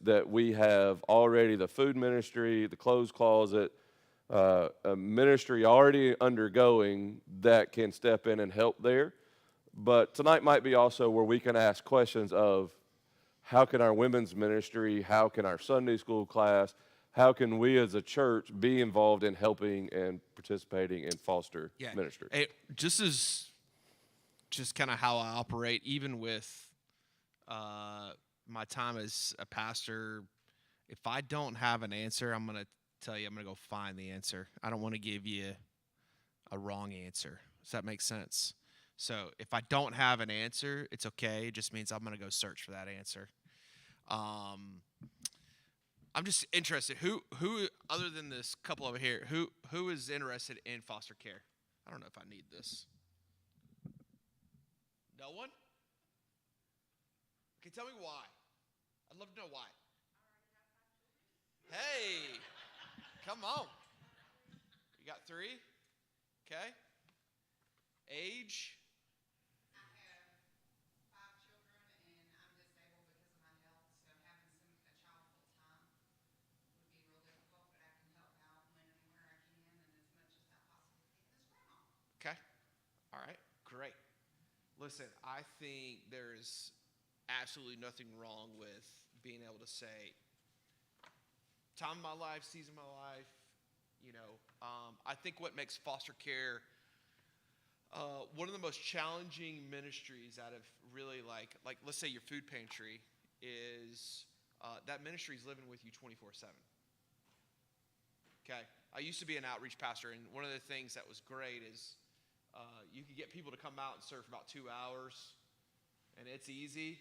that we have already the food ministry, the clothes closet, a ministry already undergoing that can step in and help there. But tonight might be also where we can ask questions of how can our women's ministry, how can our Sunday school class, how can we as a church be involved in helping and participating in foster Yeah. ministry? Just as just kind of how I operate, even with my time as a pastor. If I don't have an answer, I'm gonna tell you I'm gonna go find the answer. I don't want to give you a wrong answer. Does that make sense? So if I don't have an answer, it's okay. It just means I'm gonna go search for that answer. Um, I'm just interested. Who other than this couple over here, who is interested in foster care? I don't know if I need this. No one? Okay, tell me why. I'd love to know why. Hey, come on. You got 3? Okay. Age? I have 5 children, and I'm disabled because of my health, so having a child full time would be real difficult. But I can help out when and where I can, and as much as I possibly can as grandma. Okay. All right. Great. Listen, I think there's absolutely nothing wrong with being able to say, time of my life, season of my life, I think what makes foster care one of the most challenging ministries out of really like let's say your food pantry is that ministry is living with you 24/7. Okay, I used to be an outreach pastor, and one of the things that was great is you could get people to come out and serve for about 2 hours, and it's easy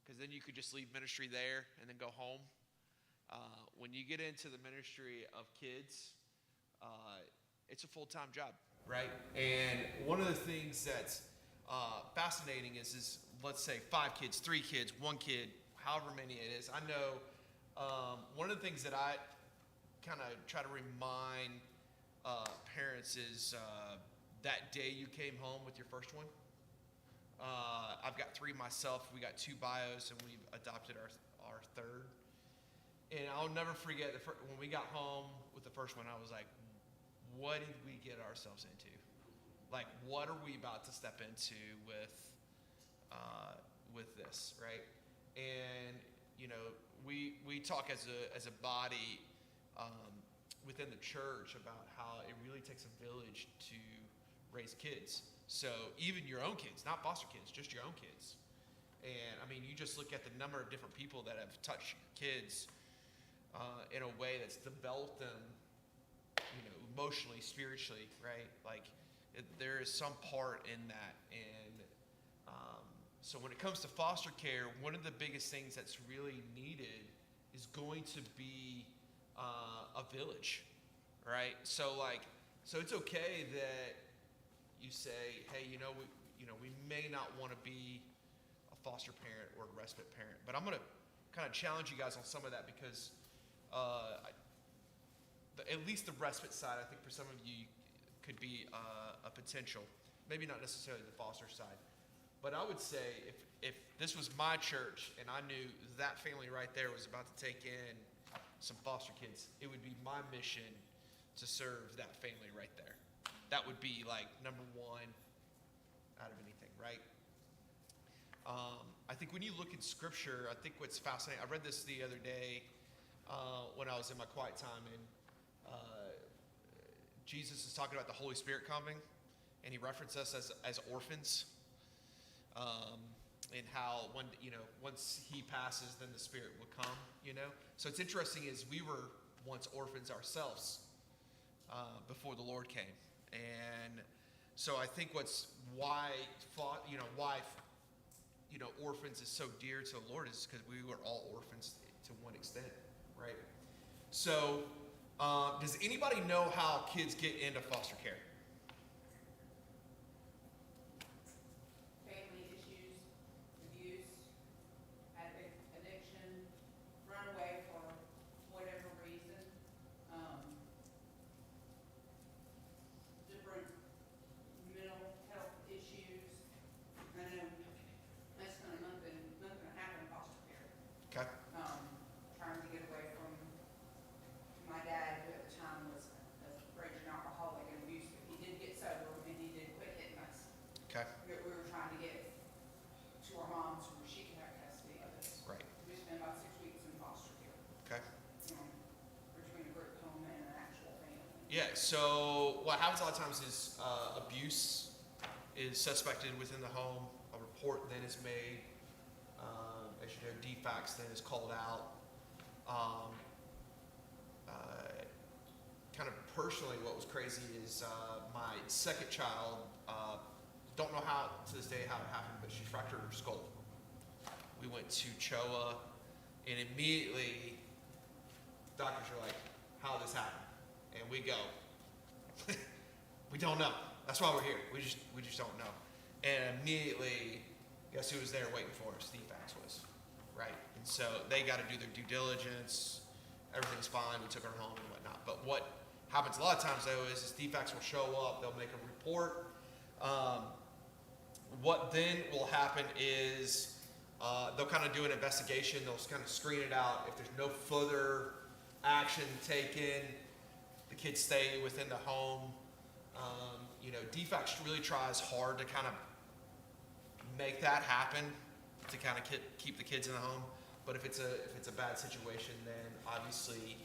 because then you could just leave ministry there and then go home. When you get into the ministry of kids, it's a full-time job, right? And one of the things that's fascinating is let's say 5 kids, 3 kids, 1 kid, however many it is. I know one of the things that I kind of try to remind parents is that day you came home with your first one. I've got 3 myself. We got 2 bios, and we've adopted our third. And I'll never forget when we got home with the first one, I was like, what did we get ourselves into? Like, what are we about to step into with this, right? And, we talk as a body within the church about how it really takes a village to raise kids. So even your own kids, not foster kids, just your own kids. And, I mean, you just look at the number of different people that have touched kids in a way that's developed them, emotionally, spiritually, right? Like, there is some part in that. And so when it comes to foster care, one of the biggest things that's really needed is going to be a village, right? So it's okay that you say, hey, we may not want to be a foster parent or a respite parent, but I'm going to kind of challenge you guys on some of that because at least the respite side, I think for some of you could be a potential. Maybe not necessarily the foster side. But I would say if this was my church and I knew that family right there was about to take in some foster kids, it would be my mission to serve that family right there. That would be like number 1 out of anything, right? I think when you look in Scripture, I think what's fascinating, I read this the other day when I was in my quiet time, and Jesus is talking about the Holy Spirit coming, and he referenced us as orphans, and how once he passes, then the Spirit will come. So it's interesting is we were once orphans ourselves before the Lord came, and so I think why orphans is so dear to the Lord is because we were all orphans to one extent, right? So, does anybody know how kids get into foster care? Family issues, abuse, addiction, run away for whatever reason, different mental health issues. I know that's kind of nothing to happen in foster care. Okay. Yeah, so what happens a lot of times is abuse is suspected within the home. A report then is made. As you know, defects then is called out. Um, kind of personally, what was crazy is my second child, don't know how to this day how it happened, but she fractured her skull. We went to CHOA, and immediately doctors are like, how did this happen? And we go, we don't know. That's why we're here. We just don't know. And immediately, guess who was there waiting for us? DFACS was, right? And so they got to do their due diligence. Everything's fine. We took her home and whatnot. But what happens a lot of times though is DFACS will show up. They'll make a report. What then will happen is they'll kind of do an investigation. They'll kind of screen it out. If there's no further action taken, the kids stay within the home. DFACS really tries hard to kind of make that happen to kind of keep the kids in the home. But if it's a bad situation, then obviously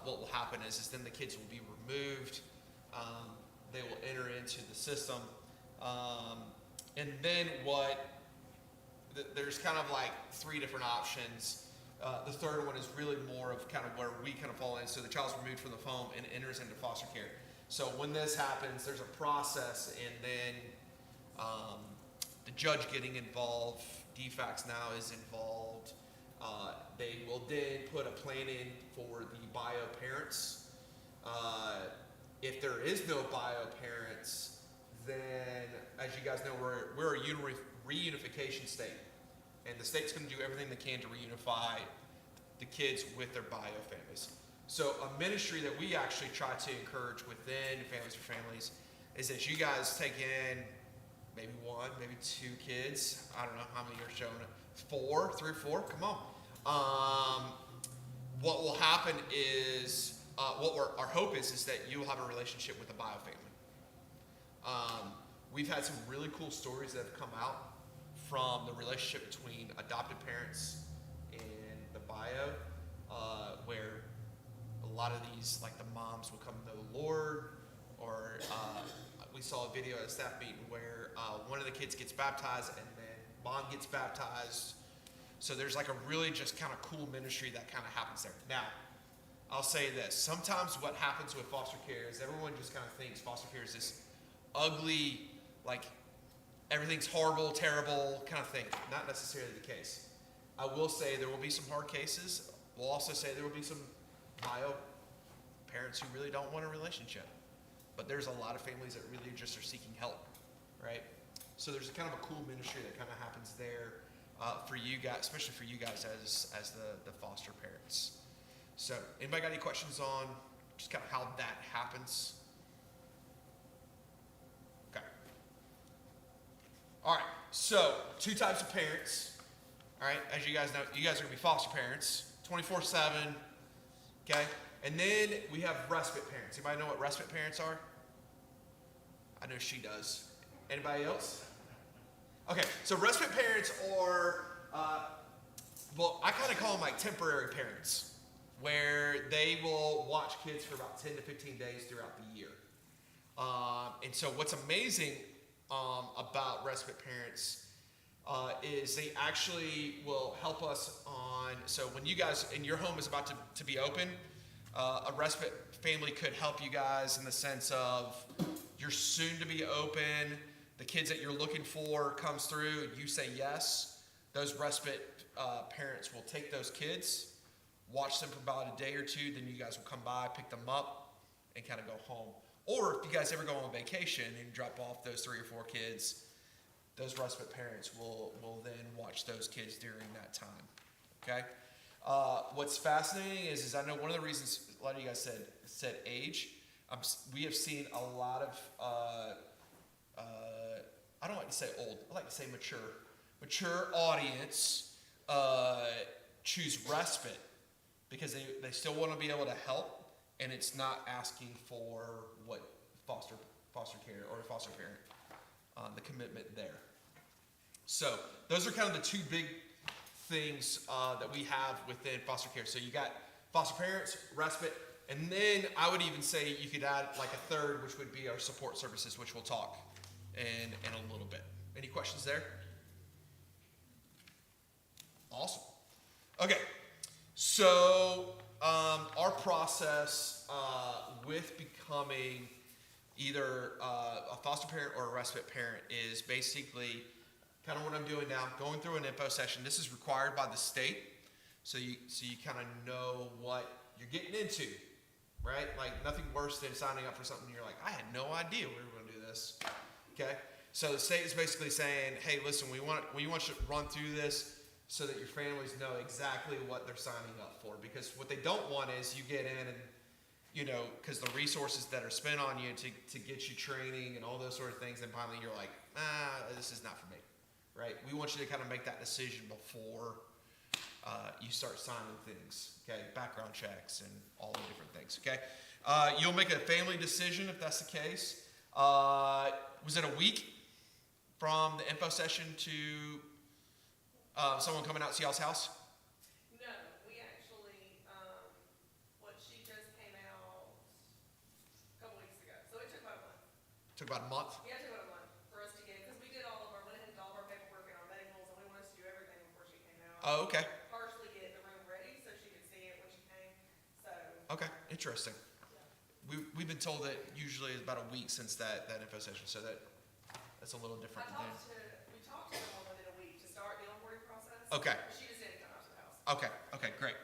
what will happen is then the kids will be removed. They will enter into the system, and then there's kind of like three different options. The third one is really more of kind of where we kind of fall in. So the child's removed from the home and enters into foster care. So when this happens, there's a process, and then the judge getting involved, DFACS now is involved. They will then put a plan in for the bio parents. If there is no bio parents, then as you guys know, we're a reunification state. And the state's going to do everything they can to reunify the kids with their bio families. So a ministry that we actually try to encourage within Families for Families is that you guys take in maybe one, maybe two kids. I don't know how many you're showing it. 3 or 4, come on. What will happen is, our hope is that you'll have a relationship with the bio family. We've had some really cool stories that have come out from the relationship between adopted parents and the bio, where a lot of these, like the moms will come to know the Lord, or we saw a video at a staff meeting where one of the kids gets baptized and then mom gets baptized. So there's like a really just kind of cool ministry that kind of happens there. Now, I'll say this. Sometimes what happens with foster care is everyone just kind of thinks foster care is this ugly, like everything's horrible, terrible kind of thing. Not necessarily the case. I will say there will be some hard cases. We'll also say there will be some bio parents who really don't want a relationship. But there's a lot of families that really just are seeking help, right? So there's a kind of a cool ministry that kind of happens there for you guys, especially for you guys as the foster parents. So anybody got any questions on just kind of how that happens? Okay. All right, so 2 types of parents. All right, as you guys know, you guys are gonna be foster parents, 24/7, okay? And then we have respite parents. Anybody know what respite parents are? I know she does. Anybody else? Okay, so respite parents are, I kind of call them like temporary parents, where they will watch kids for about 10 to 15 days throughout the year. And so what's amazing about respite parents is they actually will help us on, so when you guys, and your home is about to be open, a respite family could help you guys in the sense of you're soon to be open, the kids that you're looking for comes through, and you say yes. Those respite parents will take those kids, watch them for about a day or 2, then you guys will come by, pick them up, and kind of go home. Or if you guys ever go on vacation and drop off those 3 or 4 kids, those respite parents will then watch those kids during that time, okay? What's fascinating is I know one of the reasons a lot of you guys said age. We have seen a lot of, I don't like to say old, I like to say mature audience choose respite because they still want to be able to help, and it's not asking for what foster care or a foster parent, the commitment there. So those are kind of the 2 big things that we have within foster care. So you got foster parents, respite, And then I would even say you could add like a third, which would be our support services, which we'll talk in a little bit. Any questions there? Awesome. Okay, so our process with becoming either a foster parent or a respite parent is basically kind of what I'm doing now, going through an info session. This is required by the state, so you kind of know what you're getting into, right? Like nothing worse than signing up for something you're like, I had no idea we were going to do this. Okay, so the state is basically saying, hey, listen, we want you to run through this so that your families know exactly what they're signing up for. Because what they don't want is you get in and, you know, because the resources that are spent on you to get you training and all those sort of things, and finally you're like, this is not for me, right? We want you to kind of make that decision before you start signing things, okay? Background checks and all the different things, okay? You'll make a family decision if that's the case. Was it a week from the info session to someone coming out to y'all's house? No, we actually, what she just came out a couple weeks ago, so it took about a month. Took about a month. Yeah, it took about a month for us to get, because we did all of our, went ahead and did all of our paperwork and our medicals, and we wanted to do everything before she came out. Oh, okay. Partially get the room ready so she could see it when she came, so. Okay, interesting. We've been told that usually it's about a week since that info session, so that's a little different than. We talked to them within a week to start the onboarding process. Okay. But she just didn't come out to the house. Okay, great.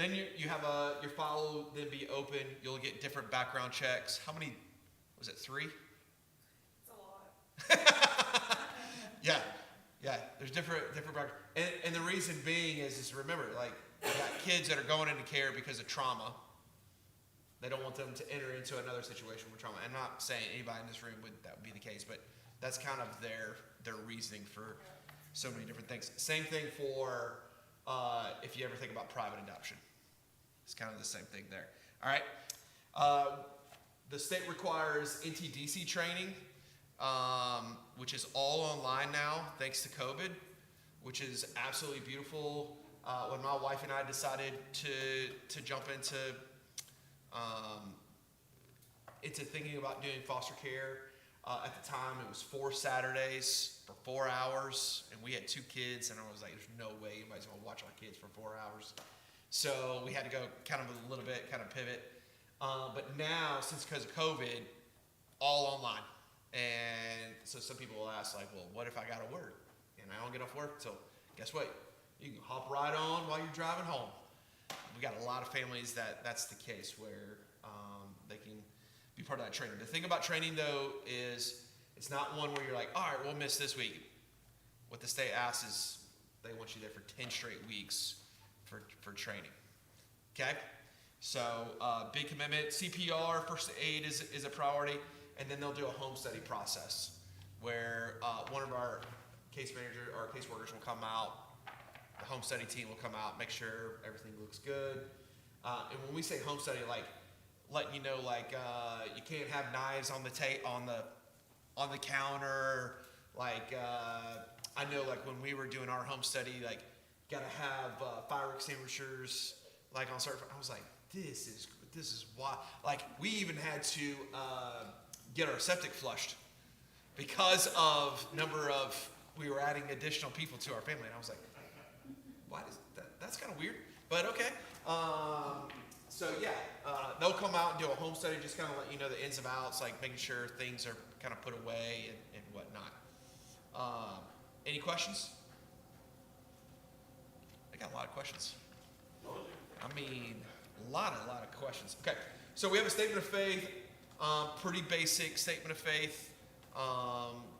Then you have your file will then be open. You'll get different background checks. How many? Was it 3? It's a lot. Yeah. There's different background, and the reason being is remember, like you got kids that are going into care because of trauma. They don't want them to enter into another situation with trauma. I'm not saying anybody in this room that would be the case, but that's kind of their reasoning for so many different things. Same thing for if you ever think about private adoption. It's kind of the same thing there. All right. The state requires NTDC training, which is all online now thanks to COVID, which is absolutely beautiful. When my wife and I decided to jump into thinking about doing foster care. At the time, it was 4 Saturdays for 4 hours, and we had 2 kids, and I was like, there's no way anybody's going to watch our kids for 4 hours. So we had to go kind of a little bit, kind of pivot. But now, because of COVID, all online. And so some people will ask, like, well, what if I got to work? And I don't get off work till, guess what? You can hop right on while you're driving home. We got a lot of families that's the case where they can be part of that training. The thing about training, though, is it's not one where you're like, all right, we'll miss this week. What the state asks is they want you there for 10 straight weeks for training. Okay? So big commitment. CPR, first aid is a priority, and then they'll do a home study process where one of our case managers or caseworkers will come out. The home study team will come out, make sure everything looks good. And when we say home study, like letting you know, like you can't have knives on the counter. Like I know, like when we were doing our home study, like gotta have fire extinguishers, like on certain. I was like, this is why. Like we even had to get our septic flushed because of number of we were adding additional people to our family, and I was like. Why does that's kind of weird, but okay. So yeah, they'll come out and do a home study, just kind of let you know the ins and outs, like making sure things are kind of put away and whatnot. Any questions? I got a lot of questions. I mean, a lot of questions. Okay, so we have a statement of faith, pretty basic statement of faith,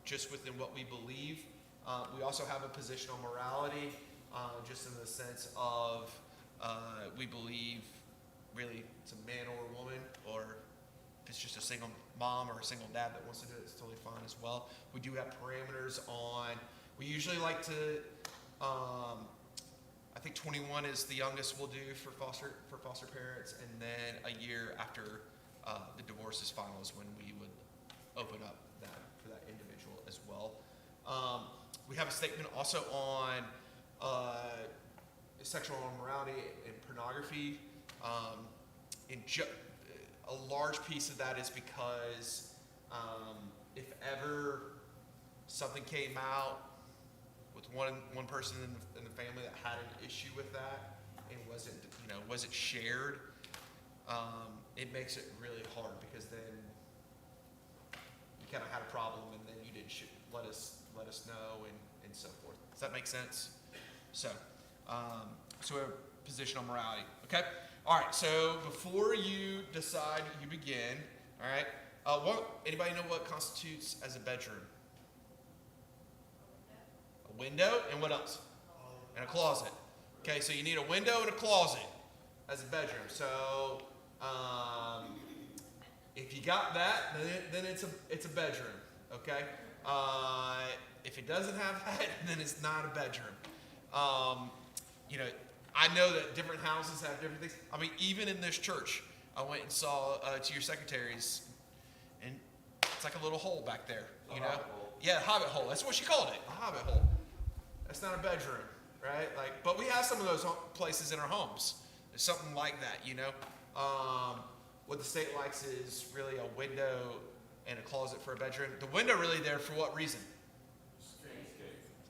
just within what we believe. We also have a position on morality. Just in the sense of we believe really it's a man or a woman, or if it's just a single mom or a single dad that wants to do it, it's totally fine as well. We do have parameters on, we usually like to, I think 21 is the youngest we'll do for foster parents, and then a year after the divorce is final is when we would open up that for that individual as well. We have a statement also on sexual immorality and pornography. a large piece of that is because if ever something came out with one person in the family that had an issue with that and wasn't shared, it makes it really hard, because then you kind of had a problem and then you didn't let us know and so forth. Does that make sense? So we're position on morality. Okay. All right. So before you decide, you begin. All right. Anybody know what constitutes as a bedroom? A window, and what else? And a closet. Okay. So you need a window and a closet as a bedroom. So if you got that, then it's a bedroom. Okay. If it doesn't have that, then it's not a bedroom. I know that different houses have different things. I mean, even in this church, I went and saw to your secretaries, and it's like a little hole back there. You know? Yeah, hobbit hole. That's what she called it, a hobbit hole. That's not a bedroom, right? But we have some of those places in our homes. There's something like that, you know. What the state likes is really a window and a closet for a bedroom. The window really there for what reason?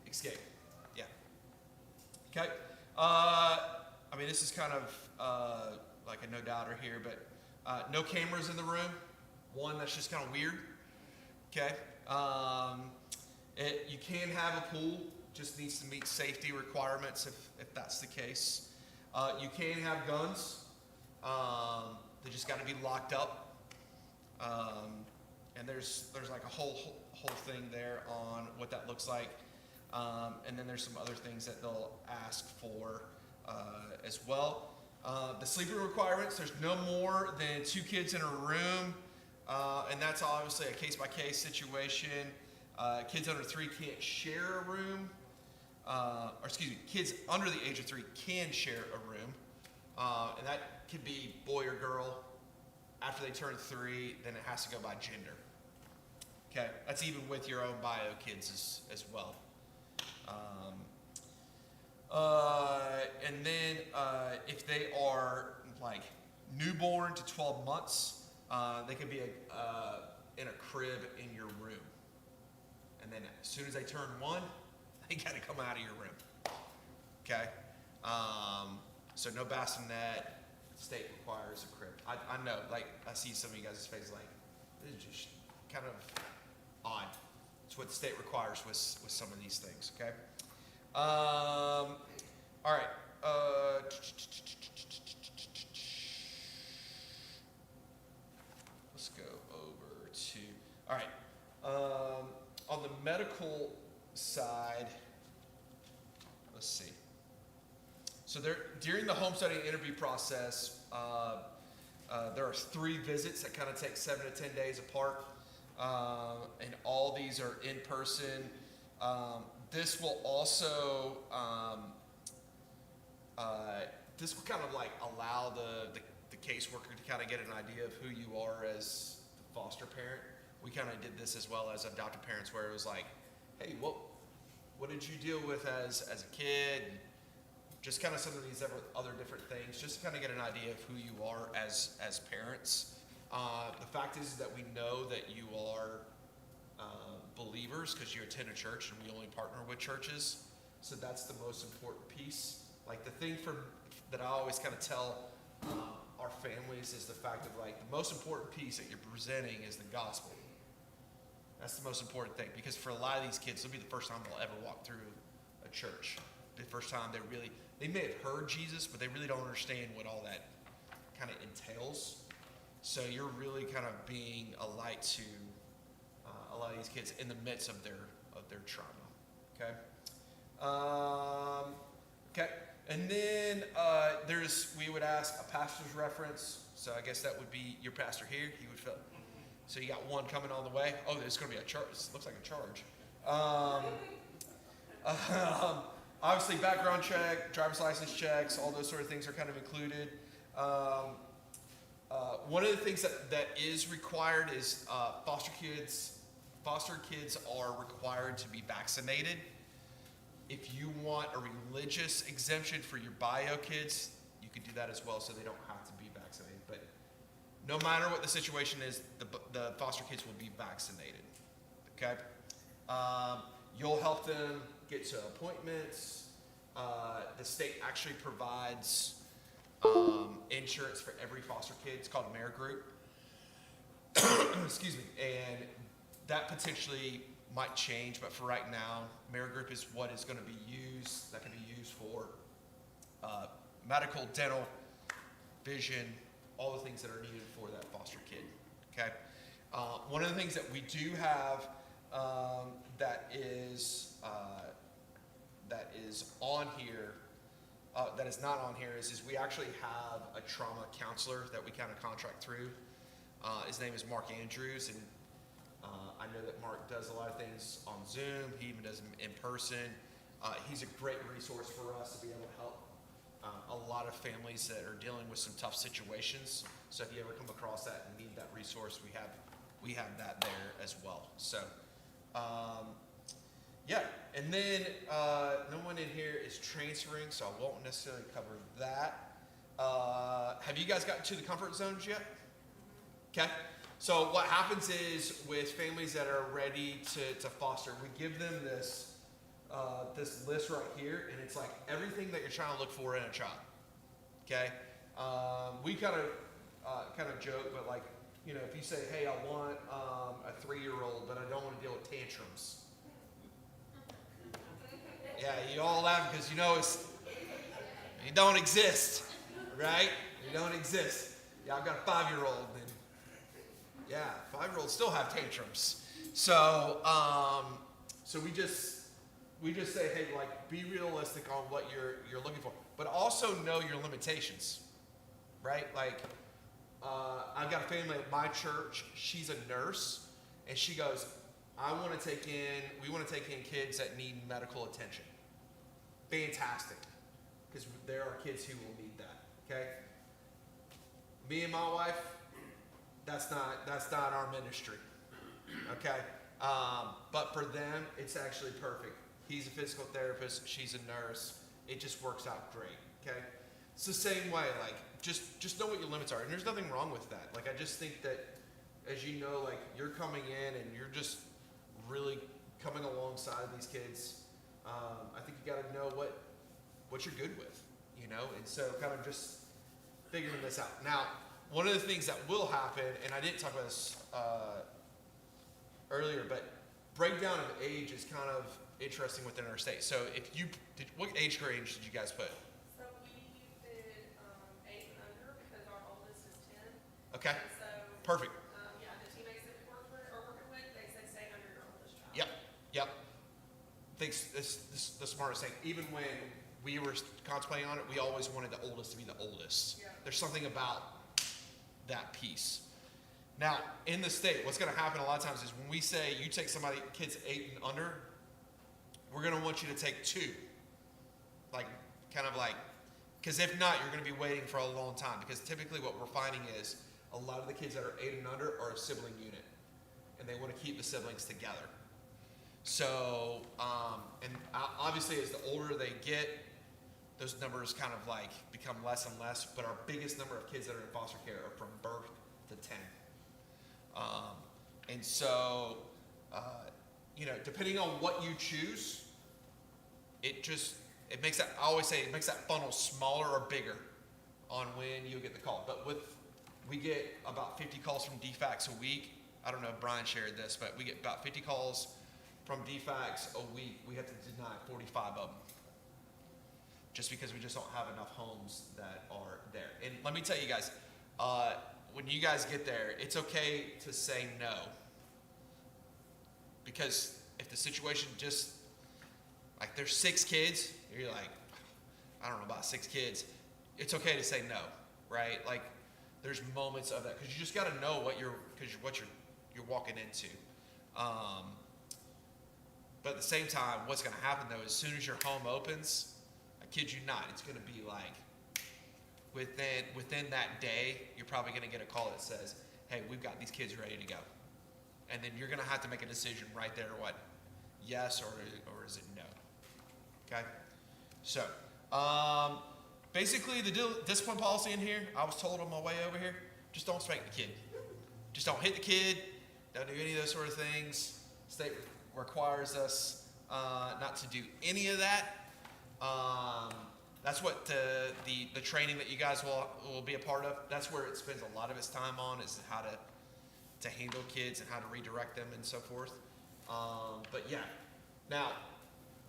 Escape. Yeah. Okay. I mean, this is kind of like a no-doubter here, but no cameras in the room. One, that's just kind of weird. Okay. You can have a pool, just needs to meet safety requirements if that's the case. You can have guns. They just got to be locked up. And there's like a whole thing there on what that looks like. And then there's some other things that they'll ask for as well. The sleeping requirements, there's no more than 2 kids in a room. And that's obviously a case-by-case situation. Kids under 3 can't share a room. Kids under the age of 3 can share a room. And that could be boy or girl. After they turn 3, then it has to go by gender. Okay, that's even with your own bio kids as well. And then if they are like newborn to 12 months, they can be in a crib in your room. And then as soon as they turn 1, they got to come out of your room. Okay? So no bassinet. State requires a crib. I know, like, I see some of you guys' faces like, this is just kind of odd. It's what the state requires with some of these things, okay? All right. Let's go over to, all right. On the medical side, let's see. So during the home study interview process, there are 3 visits that kind of take 7 to 10 days apart. And all these are in person. This will also, this will kind of like allow the caseworker to kind of get an idea of who you are as the foster parent. We kind of did this as well as adoptive parents, where it was like, hey, what did you deal with as a kid? Just kind of some of these other different things, just to kind of get an idea of who you are as parents. The fact is that we know that you are believers because you attend a church, and we only partner with churches. So that's the most important piece. Like the thing that I always kind of tell our families is the fact of like the most important piece that you're presenting is the gospel. That's the most important thing, because for a lot of these kids, it'll be the first time they'll ever walk through a church. The first time they may have heard Jesus, but they really don't understand what all that kind of entails. So you're really kind of being a light to a lot of these kids in the midst of their trauma. Okay. Okay. And then we would ask a pastor's reference. So I guess that would be your pastor here. He would fill. So you got one coming on the way. Oh, there's going to be a charge. This looks like a charge. Obviously, background check, driver's license checks, all those sort of things are kind of included. One of the things that is required is foster kids are required to be vaccinated. If you want a religious exemption for your bio kids, you could do that as well, so they don't have to be vaccinated. But no matter what the situation is, the foster kids will be vaccinated. Okay? You'll help them get to appointments. The state actually provides insurance for every foster kid. It's called AmeriGroup. Excuse me. And that potentially might change, but for right now, AmeriGroup is what is going to be used. That can be used for medical, dental, vision, all the things that are needed for that foster kid. Okay. One of the things that we do have that is on here, that is not on here, is we actually have a trauma counselor that we kind of contract through. His name is Mark Andrews, and I know that Mark does a lot of things on Zoom. He even does them in person. He's a great resource for us to be able to help a lot of families that are dealing with some tough situations. So if you ever come across that and need that resource, we have that there as well. So yeah, and then no one in here is transferring, so I won't necessarily cover that. Have you guys gotten to the comfort zones yet? Okay. So what happens is with families that are ready to foster, we give them this this list right here, and it's like everything that you're trying to look for in a child. Okay. We kind of joke, but like, you know, if you say, hey, I want a 3-year-old, but I don't want to deal with tantrums. Yeah, you all laugh because you know you don't exist, right? You don't exist. Yeah, I've got a 5-year-old, and yeah, 5-year-olds still have tantrums. So, so we just say, hey, like, be realistic on what you're looking for, but also know your limitations, right? Like, I've got a family at my church. She's a nurse, and she goes, we want to take in kids that need medical attention. Fantastic, because there are kids who will need that. Okay. Me and my wife, that's not our ministry. Okay. But for them, it's actually perfect. He's a physical therapist. She's a nurse. It just works out great. Okay. It's the same way. Like, just know what your limits are, and there's nothing wrong with that. Like, I just think that, as you know, like, you're coming in and you're just really coming alongside these kids. I think you got to know what you're good with, you know, and so kind of just figuring this out. Now, one of the things that will happen, and I didn't talk about this earlier, but breakdown of age is kind of interesting within our state. So what age range did you guys put? So we did 8 and under because our oldest is 10. Okay, And so, perfect. yeah, the teammates that we working with, they say stay under your oldest child. Yep. Thanks. The smartest thing. Even when we were contemplating on it, we always wanted the oldest to be the oldest. Yeah. There's something about that piece. Now, in the state, what's going to happen a lot of times is when we say you take kids 8 and under, we're going to want you to take 2. Like, kind of like, because if not, you're going to be waiting for a long time. Because typically what we're finding is a lot of the kids that are 8 and under are a sibling unit, and they want to keep the siblings together. So, and obviously as the older they get, those numbers kind of like become less and less, but our biggest number of kids that are in foster care are from birth to 10. And so, you know, depending on what you choose, it makes that, I always say, it makes that funnel smaller or bigger on when you get the call. But we get about 50 calls from DFACS a week. I don't know if Brian shared this, but we get about 50 calls from DFACS a week. We have to deny 45 of them, just because we just don't have enough homes that are there. And let me tell you guys, when you guys get there, it's okay to say no. Because if the situation just, like, there's 6 kids, you're like, I don't know about 6 kids. It's okay to say no, right? Like, there's moments of that, because you just got to know what you're walking into. But at the same time, what's going to happen though, as soon as your home opens, I kid you not, it's going to be like within that day, you're probably going to get a call that says, "Hey, we've got these kids ready to go," and then you're going to have to make a decision right there. What, yes or is it no? Okay. So basically, the discipline policy in here, I was told on my way over here, just don't spank the kid. Just don't hit the kid. Don't do any of those sort of things. State requires us not to do any of that. That's what the training that you guys will be a part of. That's where it spends a lot of its time on, is how to handle kids and how to redirect them and so forth. But yeah, now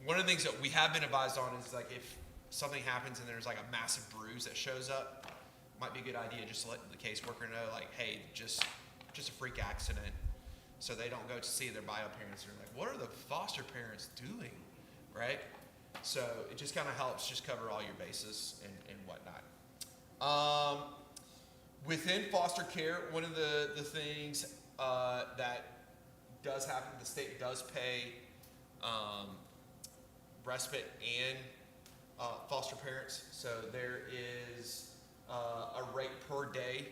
one of the things that we have been advised on is like if something happens and there's like a massive bruise that shows up, might be a good idea just to let the caseworker know, like, hey, just a freak accident, so they don't go to see their bio parents. They're like, what are the foster parents doing, right? So it just kind of helps just cover all your bases and whatnot. Within foster care, one of the things that does happen, the state does pay respite and foster parents. So there is a rate per day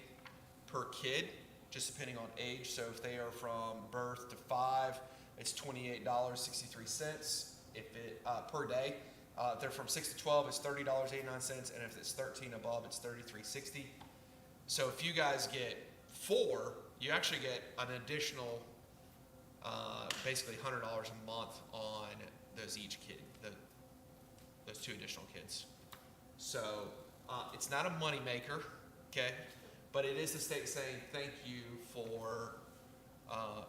per kid, just depending on age. So if they are from birth to 5, it's $28.63 per day. If they're from 6 to 12, it's $30.89, and if it's 13 above, it's $33.60. So if you guys get 4, you actually get an additional, basically $100 a month on those each kid, those 2 additional kids. So it's not a money maker, okay? But it is the state saying thank you for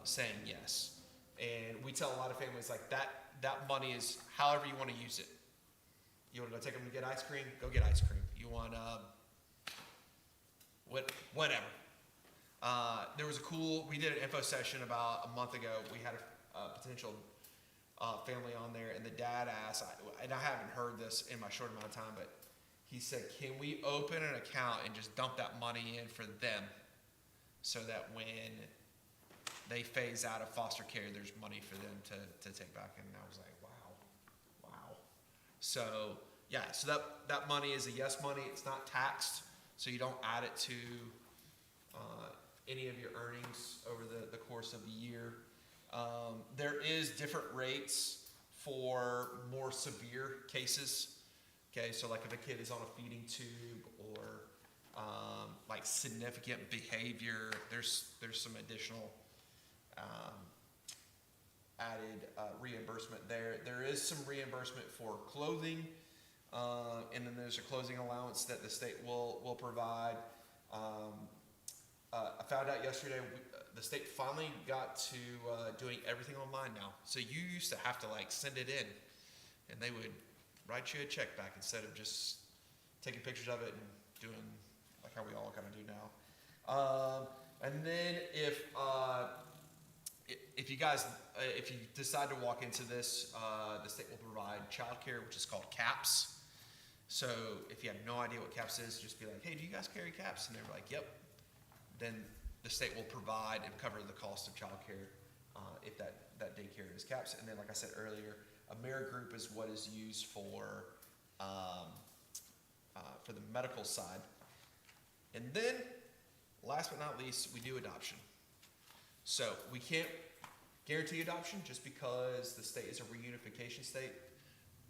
saying yes. And we tell a lot of families like that money is however you want to use it. You want to go take them to get ice cream? Go get ice cream. You want whatever. There was we did an info session about a month ago. We had a potential family on there, and the dad asked, and I haven't heard this in my short amount of time, but he said, can we open an account and just dump that money in for them so that when they phase out of foster care, there's money for them to take back? And I was like, wow. So yeah, so that money is a yes money. It's not taxed, so you don't add it to any of your earnings over the course of the year. There is different rates for more severe cases. Okay, so like if a kid is on a feeding tube or like significant behavior, there's some additional added reimbursement there. There is some reimbursement for clothing, and then there's a clothing allowance that the state will provide. I found out yesterday the state finally got to doing everything online now. So you used to have to like send it in, and they would write you a check back instead of just taking pictures of it and doing like how we all kind of do now. And then if you guys, if you decide to walk into this, the state will provide childcare, which is called CAPS. So if you have no idea what CAPS is, just be like, hey, do you guys carry CAPS? And they're like, yep. Then the state will provide and cover the cost of childcare if that daycare is CAPS. And then, like I said earlier, AmeriGroup is what is used for the medical side. And then, last but not least, we do adoption. So we can't guarantee adoption just because the state is a reunification state.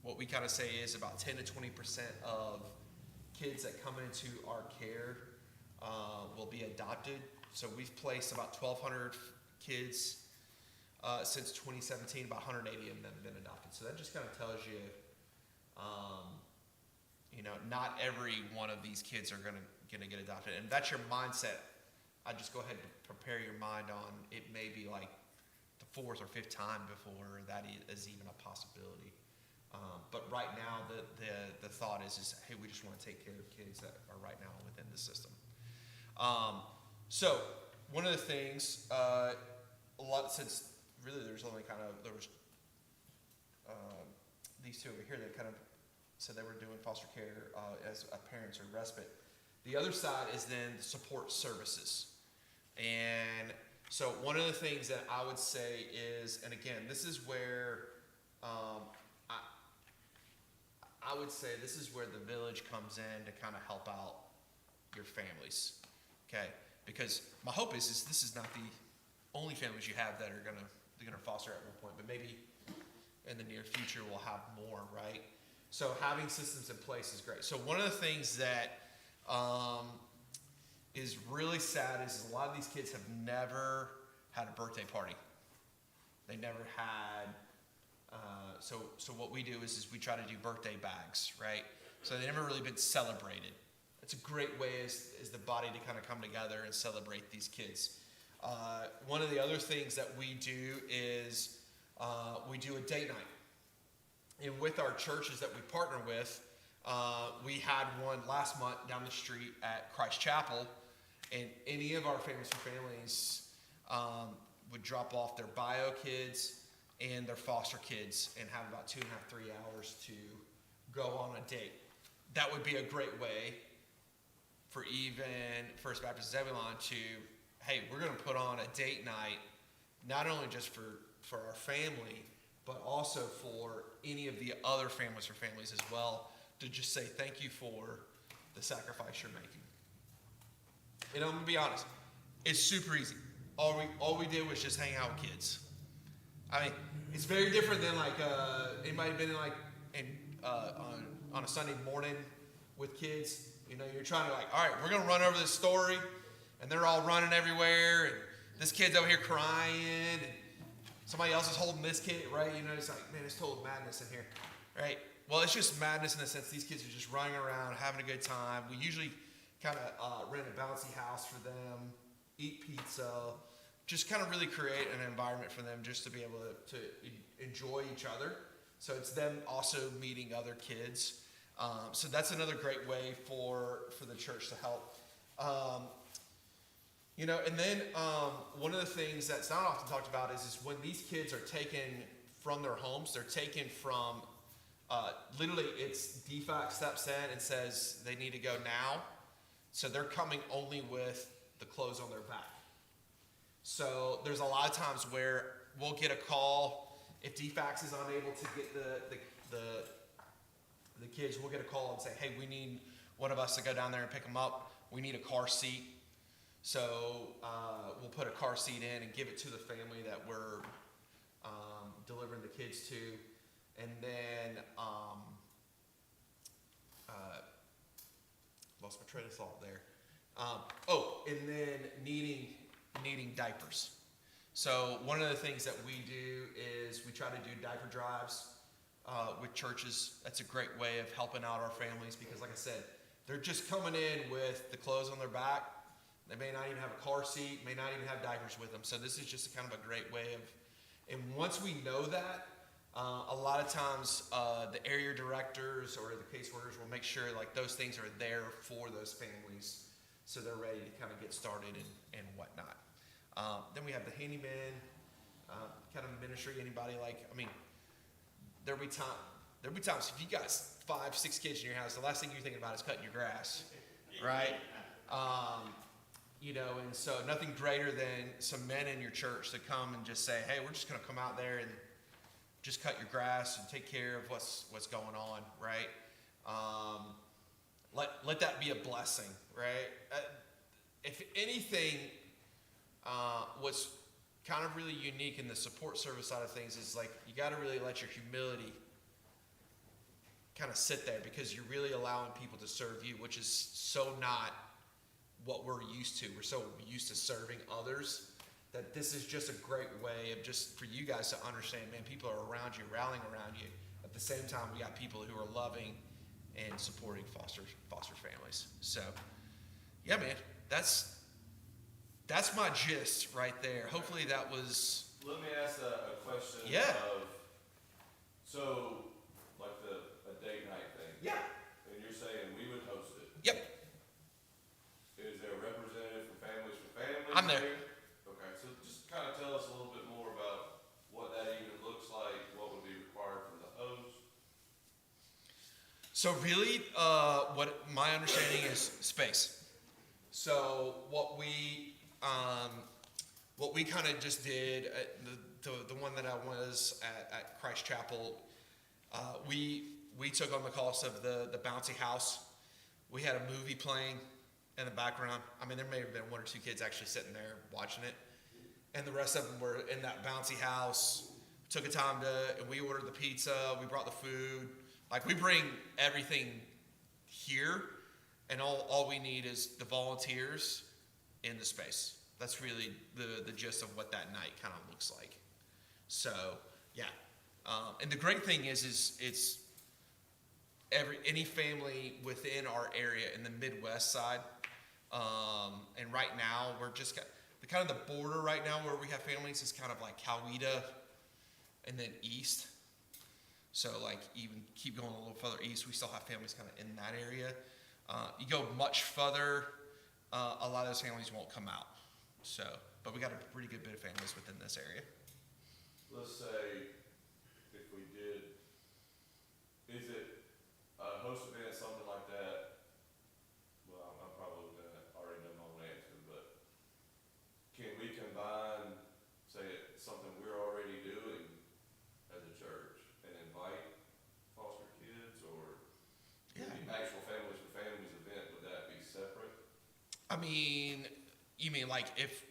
What we kind of say is about 10 to 20% of kids that come into our care will be adopted. So we've placed about 1,200 kids since 2017. About 180 of them have been adopted. So that just kind of tells you, not every one of these kids are gonna get adopted. And if that's your mindset, I'd just go ahead and prepare your mind on it may be like the 4th or 5th time before that is even a possibility. But right now, the thought is hey, we just want to take care of kids that are right now within the system. So one of the things, since really there was these 2 over here that kind of said they were doing foster care as parents or respite. The other side is then the support services. And so one of the things that I would say is, and again, this is where I would say this is where the village comes in to kind of help out your families, okay? Because my hope is this is not the only families you have that are gonna foster at one point, but maybe in the near future we'll have more, right? So having systems in place is great. So one of the things that is really sad is a lot of these kids have never had a birthday party. They never had. So what we do is we try to do birthday bags, right? So they never really been celebrated. It's a great way as the body to kind of come together and celebrate these kids. One of the other things that we do is we do a date night. And with our churches that we partner with, we had one last month down the street at Christ Chapel, and any of our Families for Families would drop off their bio kids and their foster kids and have about 2.5, 3 hours to go on a date. That would be a great way for even First Baptist Zebulon to, hey, we're going to put on a date night, not only just for our family, but also for any of the other Families for Families as well, to just say thank you for the sacrifice you're making. And I'm going to be honest, it's super easy. All we did was just hang out with kids. I mean, it's very different than like anybody been on a Sunday morning with kids. You know, you're trying to like, all right, we're gonna run over this story, and they're all running everywhere, and this kid's over here crying, and somebody else is holding this kid, right? You know, it's like, man, it's total madness in here, right? Well, it's just madness in the sense these kids are just running around, having a good time. We usually kind of rent a bouncy house for them, eat pizza, just kind of really create an environment for them just to be able to enjoy each other. So it's them also meeting other kids. So that's another great way for the church to help. You know, and then one of the things that's not often talked about is when these kids are taken from their homes, they're taken from, literally it's DFAC steps in and says they need to go now. So they're coming only with the clothes on their back. So there's a lot of times where we'll get a call if DFAX is unable to get the kids. We'll get a call and say, hey, we need one of us to go down there and pick them up. We need a car seat. So we'll put a car seat in and give it to the family that we're delivering the kids to. And then lost my train of thought there. And then needing diapers. So one of the things that we do is we try to do diaper drives with churches. That's a great way of helping out our families because, like I said, they're just coming in with the clothes on their back. They may not even have a car seat, may not even have diapers with them. So this is just kind of a great way of, and once we know that, a lot of times the area directors or the caseworkers will make sure like those things are there for those families so they're ready to kind of get started and whatnot. Then we have the handyman kind of ministry. Anybody like, I mean, there'll be times if you got 5, 6 kids in your house, the last thing you're thinking about is cutting your grass, right? You know, and so nothing greater than some men in your church that come and just say, hey, we're just going to come out there and just cut your grass and take care of what's going on, right? Let that be a blessing, right? If anything, what's kind of really unique in the support service side of things is like you got to really let your humility kind of sit there because you're really allowing people to serve you, which is so not what we're used to. We're so used to serving others that this is just a great way of just for you guys to understand, man, people are around you, rallying around you. At the same time, we got people who are loving and supporting foster families. So, yeah, man, that's my gist right there. Hopefully that was. Let me ask a question. Yeah. So, like a date night thing. Yeah. And you're saying we would host it. Yep. Is there a representative for Families for Families? I'm there. Okay, so just kind of tell us a little bit more about what that even looks like, what would be required from the host. So really, what my understanding is space. So what we kind of just did, the one that I was at Christ Chapel, we took on the cost of the bouncy house. We had a movie playing in the background. I mean, there may have been 1 or 2 kids actually sitting there watching it. And the rest of them were in that bouncy house. Took a time and we ordered the pizza, we brought the food. Like we bring everything here and all we need is the volunteers in the space. That's really the gist of what that night kind of looks like. So yeah, and the great thing is it's any family within our area in the Midwest side, and right now we're just got the kind of the border right now where we have families is kind of like Coweta and then east. So like even keep going a little further east, we still have families kind of in that area. You go much further, a lot of those families won't come out. So, but we got a pretty good bit of families within this area. Let's say if we did, is it a host event, something like that? Well, I'm probably gonna already know my own answer, but can we combine, say, something we're already doing as a church and invite foster kids, or Yeah. the actual families for families event, would that be separate? I mean, you mean like if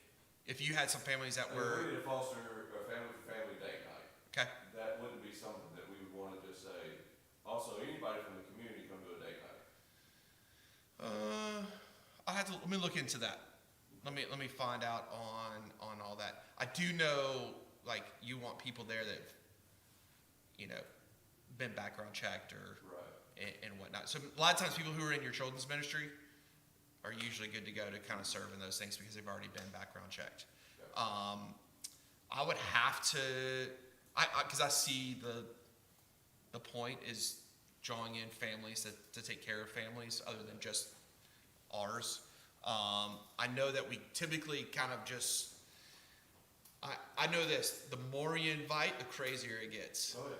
you had some families that If were we did a foster or family for family date night, okay? that wouldn't be something that we would want to just say, also, anybody from the community come to a date night. I have to let me look into that. Let me find out on all that. I do know like you want people there that been background checked or Right. and whatnot. So a lot of times people who are in your children's ministry are usually good to go to kind of serve in those things because they've already been background checked. Okay. I would have to, because I see the point is drawing in families to take care of families other than just ours. I know that we typically kind of just, I know this, the more you invite, the crazier it gets. Oh, yeah.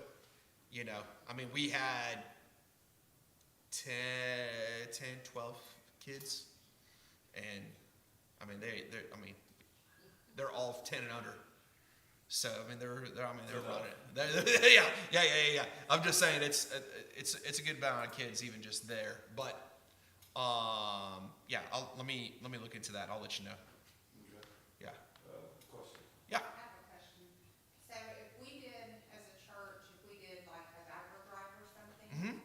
You know, I mean, we had 10, 12 kids, and I mean, they're all 10 and under. So I mean, they're running. Yeah. I'm just saying it's a good amount of kids even just there. But yeah, let me look into that. I'll let you know. Okay. Yeah. Question. Yeah. I have a question. So if we did, as a church, if we did like a diaper drive or something, Mm-hmm.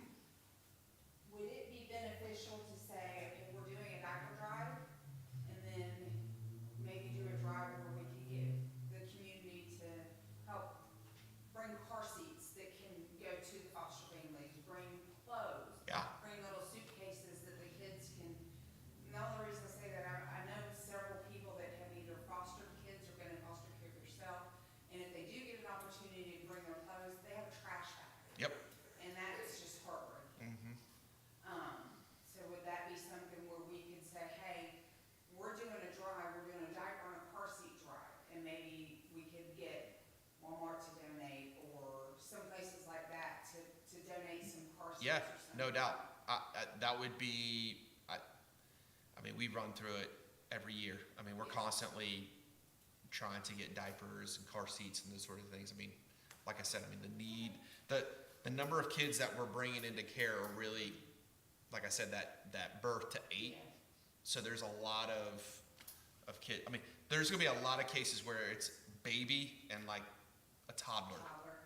would it be beneficial to say, okay, we're doing a diaper drive, and then maybe do a drive where we can get the community to help bring car seats that can go to the foster families, bring clothes, Yeah. bring little suitcases that the kids can. And the only reason I say that, I know several people that have either fostered kids or been in foster care yourself, and if they do get an opportunity to bring their clothes, they have a trash bag. Yep. And that is just heartbreaking. Mm-hmm. So would that be something where we could say, hey, we're doing a drive, we're doing a diaper and a car seat drive, and maybe we could get Walmart to donate, or some places like that to donate some car seats Yeah, or something? no doubt. That would be. I mean, we run through it every year. I mean, we're constantly trying to get diapers and car seats and those sort of things. I mean, like I said, I mean the number of kids that we're bringing into care are really, like I said, that birth to 8. Yeah. So there's a lot of kids. I mean, there's gonna be a lot of cases where it's baby and like a toddler. Toddler.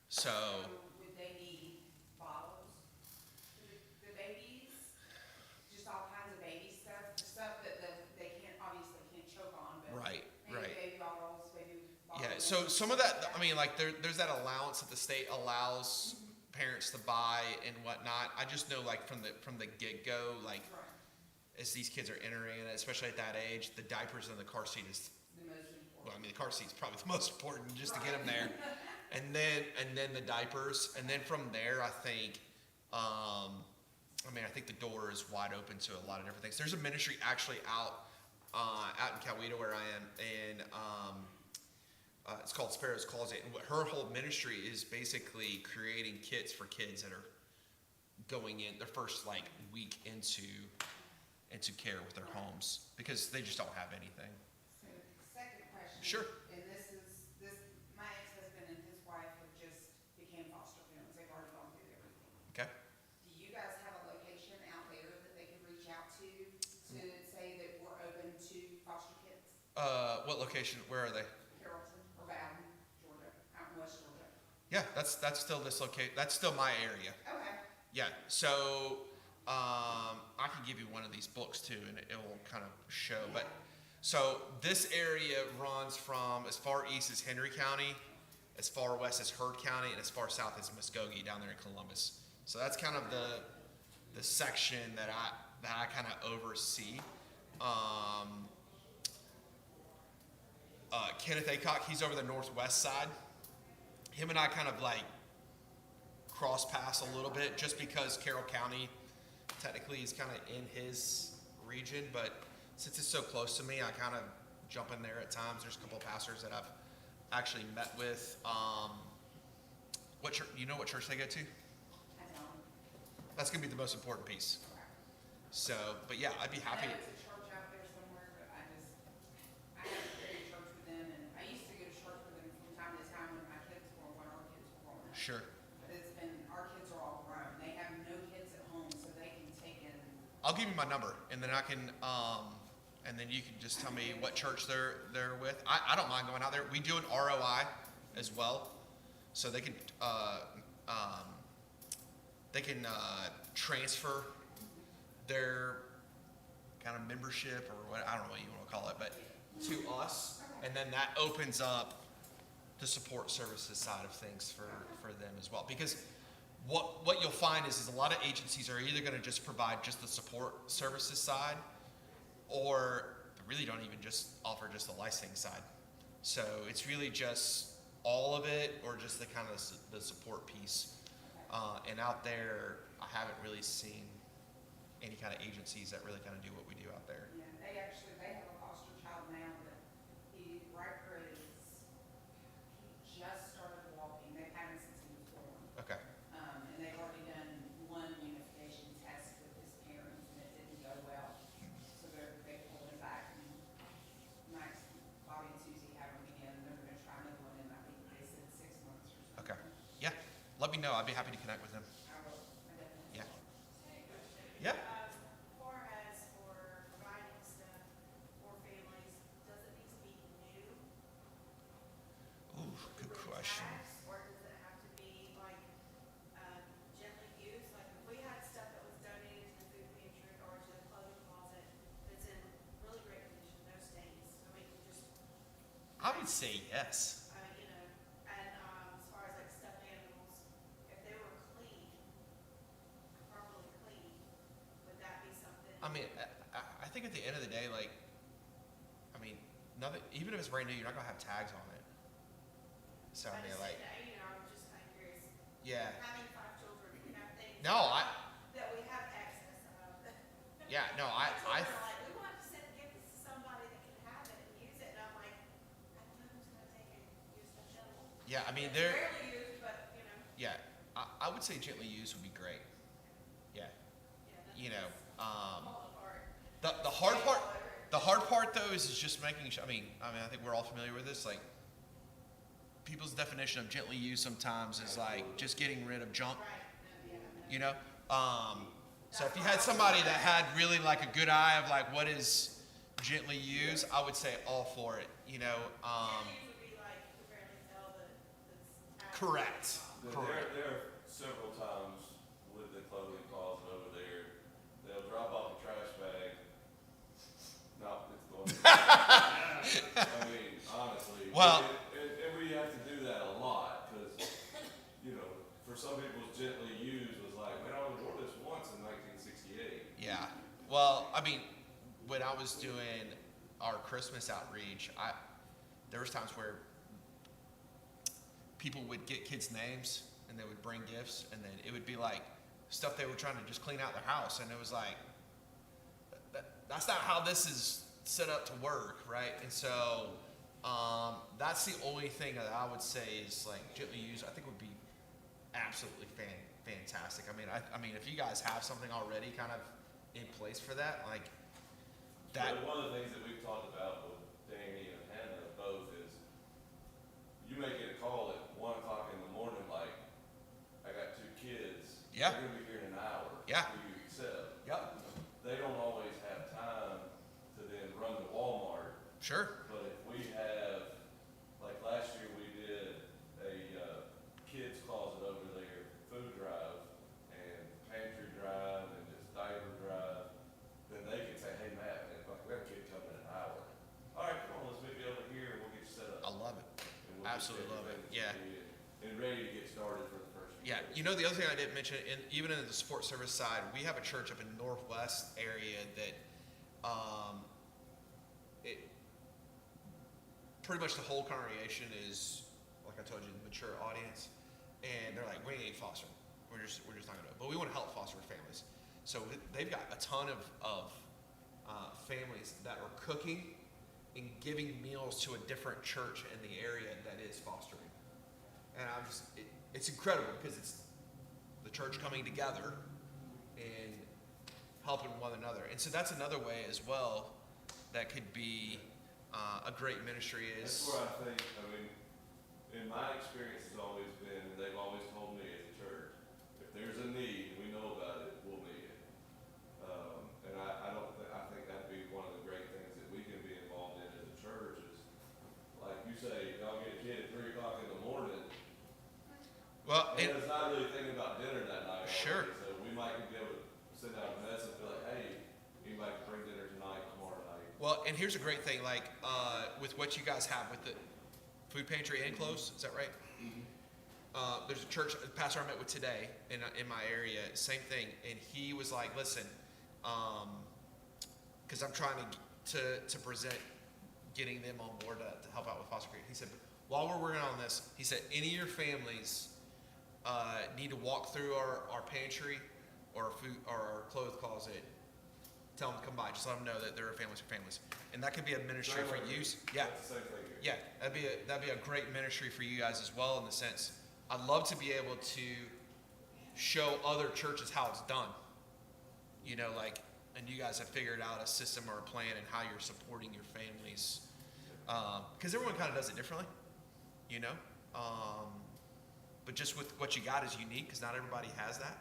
So Would they need bottles? The babies, just all kinds of baby stuff that they obviously can't choke on, but. right. Maybe baby bottles, baby bottles. Yeah, so some of that, I mean, like there's that allowance that the state allows parents to buy and whatnot. I just know, like from the get go, like Right, as these kids are entering it, especially at that age, the diapers and the car seat is, the most well, important. I mean, the car seat's probably the most important just to get them there, and then the diapers, and then from there, I think, I think the door is wide open to a lot of different things. There's a ministry actually out in Coweta where I am, and it's called Sparrow's Closet, and what her whole ministry is basically creating kits for kids that are going in their first like week into care with their homes because they just don't have anything. So, second question. Sure. And my ex-husband and his wife have just became foster parents. They've already gone through everything. Okay. Do you guys have a location out there that they can reach out to say that we're open to foster kids? What location? Where are they? Carrollton or Bowden, Georgia, out in West Georgia. Yeah, that's still this location. That's still my area. Okay. Yeah. So I can give you one of these books too, and it will kind of show. But So this area runs from as far east as Henry County, as far west as Heard County, and as far south as Muskogee down there in Columbus. So that's kind of the section that I kind of oversee. Kenneth Aycock, he's over the northwest side. Him and I kind of like cross paths a little bit just because Carroll County technically is kind of in his region, but since it's so close to me, I kind of jump in there at times. There's a couple of pastors that I've actually met with. What church, you know what church they go to? I don't. That's gonna be the most important piece. So, but yeah, I'd be I happy. know it's a church out there somewhere, but I haven't been to church with them, and I used to go to church with them from time to time when our kids were growing up. Sure. But our kids are all grown. They have no kids at home, so they can take in. I'll give you my number, and then I can, and then you can just tell me what church they're with. I don't mind going out there. We do an ROI as well, so they can transfer their kind of membership or what, I don't know what you want to call it, but to us, and then that opens up the support services side of things for them as well. Because what you'll find is a lot of agencies are either going to just provide just the support services side, or they really don't even just offer just the licensing side. So it's really just all of it, or just the kind of the support piece. And out there, I haven't really seen any kind of agencies that really kind of do what we do out there. Yeah, they have a foster child now that Riker he just started walking. They've had him since he was born. Okay. And they've already done one unification test with his parents, and it didn't go well. So they pulled him back, and Max, Bobby and Susie have him again, and they're gonna try another one in, I think they said 6 months or something. Okay. Yeah. Let me know. I'd be happy to connect with them. I will, I definitely. Yeah. Yeah. Far as for providing stuff for families, does it need to be new? Ooh, good with question. tags, or does it have to be like, gently used? Like if we had stuff that was donated to the food pantry or to the clothing closet that's in really great condition, no stains, I mean, just, I would say yes. you know, and, as far as like stuffed animals, if they were clean, properly clean, would that be something? I mean, I think at the end of the day, like, I mean, nothing. Even if it's brand new, you're not gonna have tags on it. So I mean, just, like, you know, I'm just kind of curious. yeah. Having 5 children, we have things. No, that we have access of. yeah, no, I, Children are like, we want to give this to somebody that can have it and use it, and I'm like, I don't know who's gonna take and use the shovel. yeah, I mean, It's there, rarely used, but, you know, yeah, I would say gently used would be great. Yeah, yeah, that's you know, fall apart. the hard part though is just making sure. I mean, I think we're all familiar with this. Like, people's definition of gently used sometimes is like just getting rid of junk. Right, yeah. You know, so if you had somebody that had really like a good eye of like what is gently used, I would say all for it. You know, Gently used would be like, you can barely tell that it's. correct. Correct. There are several times with the clothing closet over there, they'll drop off a trash bag. No, it's going. I mean, honestly. Well- and we have to do that a lot, because, you know, for some people, gently used was like, man, I only wore this once in 1968. Yeah. Well, I mean, when I was doing our Christmas outreach, there was times where people would get kids' names and they would bring gifts, and then it would be like stuff they were trying to just clean out their house, and it was like, that's not how this is set up to work, right? And so that's the only thing that I would say is like gently used. I think would be absolutely fantastic. I mean, if you guys have something already kind of in place for that, like that. But one of the things that we've talked about with Danny and Hannah both is, you may get a call at 1 o'clock in the morning, like, I got 2 kids. Yeah. They're gonna be here in an hour. Yeah. Do you accept? Yep. They don't always have time to then run to Walmart. Sure. But if we have, like last year we did a kids closet over there, food drive and pantry drive and just diaper drive, then they can say, hey Matt, if like, we have a kid coming in an hour, absolutely love it. Yeah. And ready to get started for the first few Yeah, years. you know, the other thing I didn't mention, even in the support service side, we have a church up in Northwest area that, it pretty much the whole congregation is, like I told you, the mature audience, and they're like, we ain't fostering, we're just not gonna do it, but we want to help foster families. So they've got a ton of families that are cooking and giving meals to a different church in the area that is fostering. And it's incredible because it's the church coming together and helping one another. And so that's another way as well that could be a great ministry That's is, where I think, I mean, in my experience has always been, and they've always told me as a church, if there's a need and we know about it, we'll meet it. And I think that'd be one of the great things that we can be involved in as a church is, like you say, y'all get a kid at 3 o'clock in the morning, well, and it's not really thinking about dinner that night. Sure. already, So we might be able to send out a message, be like, hey, anybody can bring dinner tonight, tomorrow night. well, and here's a great thing, like with what you guys have with the food pantry and close, is that right? There's a church, a pastor I met with today in my area, same thing, and he was like, listen, because I'm trying to present getting them on board to help out with foster care. He said, while we're working on this, he said, any of your families need to walk through our pantry or our food or our clothes closet, tell them to come by. Just let them know that there are families for families, and that could be a ministry for you. Yeah, That's the same thing here. yeah, that'd be a great ministry for you guys as well. In the sense, I'd love to be able to show other churches how it's done. You know, like, and you guys have figured out a system or a plan and how you're supporting your families, because everyone kind of does it differently. You know, but just with what you got is unique because not everybody has that.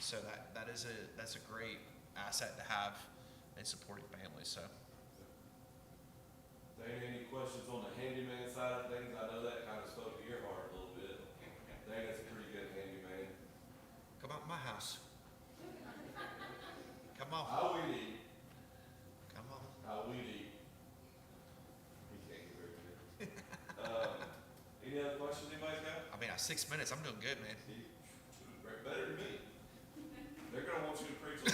So that's a great asset to have in supporting families. So. Dana, any questions on the handyman side of things? I know that kind of spoke to your heart a little bit. Dana's a pretty good handyman. Come out my house. Come on. How we need, Come on. how we need. He can't get very good. Any other questions anybody's got? I mean, 6 minutes. I'm doing good, man. Better than me. They're gonna want you to preach.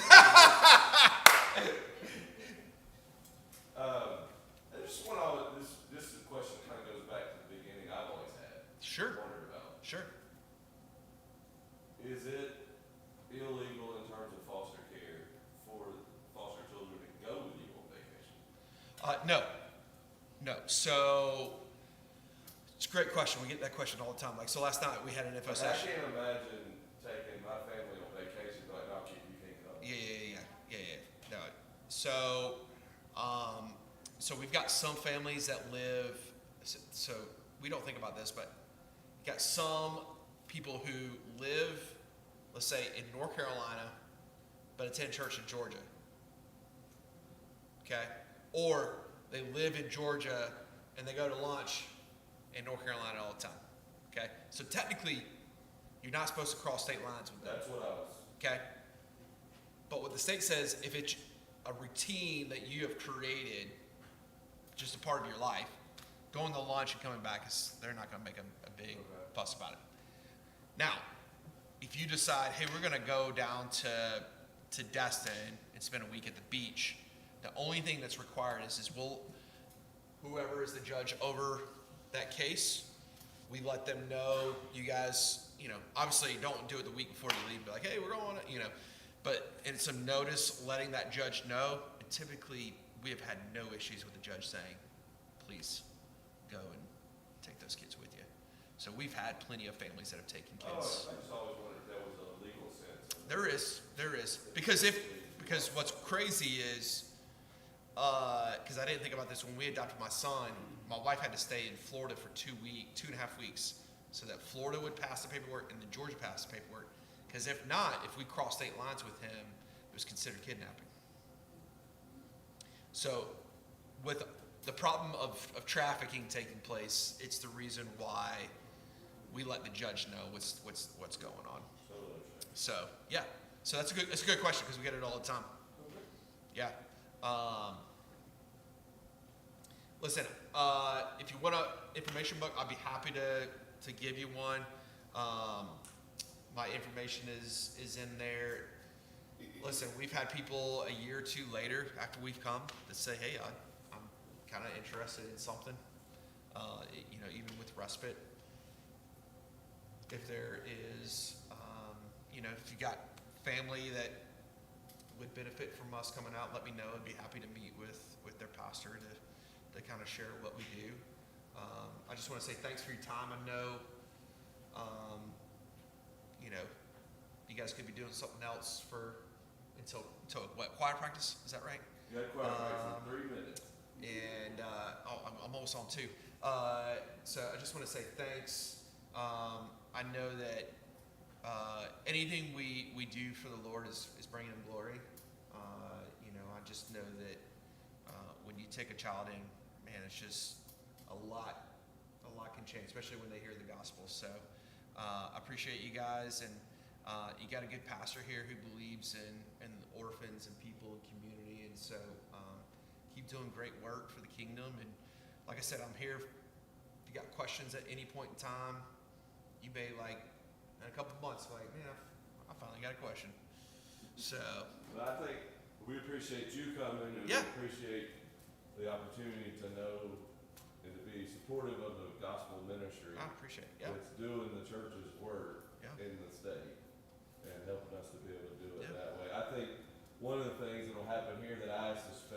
I just want to, this question kind of goes back to the beginning I've always had. Sure. Wondered about. Sure. Is it illegal in terms of foster care for foster children to go with you on vacation? No. So it's a great question. We get that question all the time. Like, so last night we had an info Like, I session. can't imagine taking my family on vacation, like, no, kid, you can't come. Yeah. No. So we've got some families that live. So we don't think about this, but we've got some people who live, let's say, in North Carolina, but attend church in Georgia. Okay, or they live in Georgia and they go to lunch in North Carolina all the time. Okay, so technically, you're not supposed to cross state lines with them. That's what I was. Okay? But what the state says, if it's a routine that you have created, just a part of your life, going to lunch and coming back, they're not going to make a big fuss about it. Now, if you decide, hey, we're going to go down to Destin and spend a week at the beach, the only thing that's required is whoever is the judge over that case, we let them know, you guys, obviously don't do it the week before you leave, be like, hey, we're going, but in some notice, letting that judge know, and typically we have had no issues with the judge saying, please go and take those kids with you. So we've had plenty of families that have taken Oh, I kids. just always wondered if there was a legal sense. There is. Because what's crazy is, because I didn't think about this when we adopted my son, my wife had to stay in Florida for 2.5 weeks, so that Florida would pass the paperwork and then Georgia passed the paperwork. Because if not, if we crossed state lines with him, it was considered kidnapping. So with the problem of trafficking taking place, it's the reason why we let the judge know what's going on. So yeah, so that's a good question because we get it all the time. Yeah. Listen, If you want an information book, I'd be happy to give you one. My information is in there. Listen, we've had people a year or two later after we've come that say, "Hey, I'm kind of interested in something." You know, even with respite, if there is, you know, if you got family that would benefit from us coming out, let me know. I'd be happy to meet with their pastor to kind of share what we do. I just want to say thanks for your time. I know, you know, you guys could be doing something else until what, choir practice? Is that right? You got quite a 3 minutes. And I'm almost on 2. So I just want to say thanks. I know that anything we do for the Lord is bringing Him glory. You know, I just know that when you take a child in, man, it's just a lot can change, especially when they hear the gospel. So I appreciate you guys, and you got a good pastor here who believes in orphans and people and community, and so keep doing great work for the kingdom. And like I said, I'm here. If you got questions at any point in time, you may, like, in a couple months, like, man, I finally got a question. So, But I think we appreciate you coming, and Yeah. we appreciate the opportunity to know and to be supportive of the gospel ministry I appreciate it. Yeah. that's doing the church's work Yeah. in the state and helping us to be able to do it Yeah. that way. I think one of the things that will happen here that I suspect